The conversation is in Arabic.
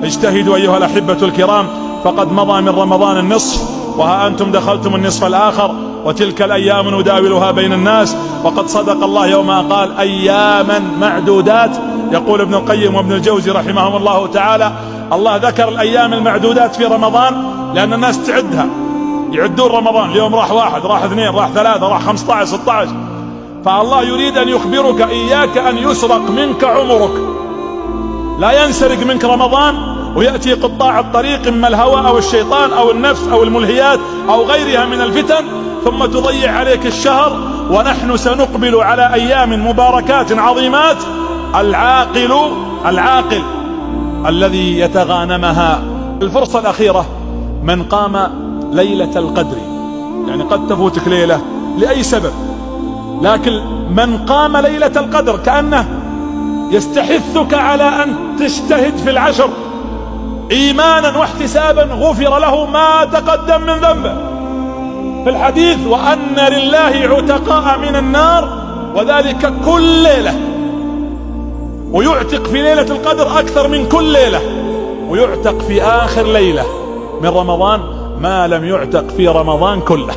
اجتهدوا أيها الأحبة الكرام، فقد مضى من رمضان النصف، وها أنتم دخلتم النصف الآخر، وتلك الأيام نداولها بين الناس. وقد صدق الله يوم قال أياما معدودات. يقول ابن القيم وابن الجوزي رحمهم الله تعالى: الله ذكر الأيام المعدودات في رمضان لأن الناس تعدها، يعدون رمضان، اليوم راح 1 راح 2 راح 3 راح 15 16. فالله يريد أن يخبرك إياك أن يسرق منك عمرك، لا ينسرق منك رمضان ويأتي قطاع الطريق إما الهوى أو الشيطان أو النفس أو الملهيات أو غيرها من الفتن، ثم تضيع عليك الشهر. ونحن سنقبل على أيام مباركات عظيمات. العاقل الذي يتغانمها. الفرصة الأخيرة من قام ليلة القدر، يعني قد تفوتك ليلة لأي سبب، لكن من قام ليلة القدر كأنه يستحثك على أن تجتهد في العشر إيمانا واحتسابا، غفر له ما تقدم من ذنبه. في الحديث: وأن لله عتقاء من النار، وذلك كل ليلة، ويعتق في ليلة القدر أكثر من كل ليلة، ويعتق في آخر ليلة من رمضان ما لم يعتق في رمضان كله.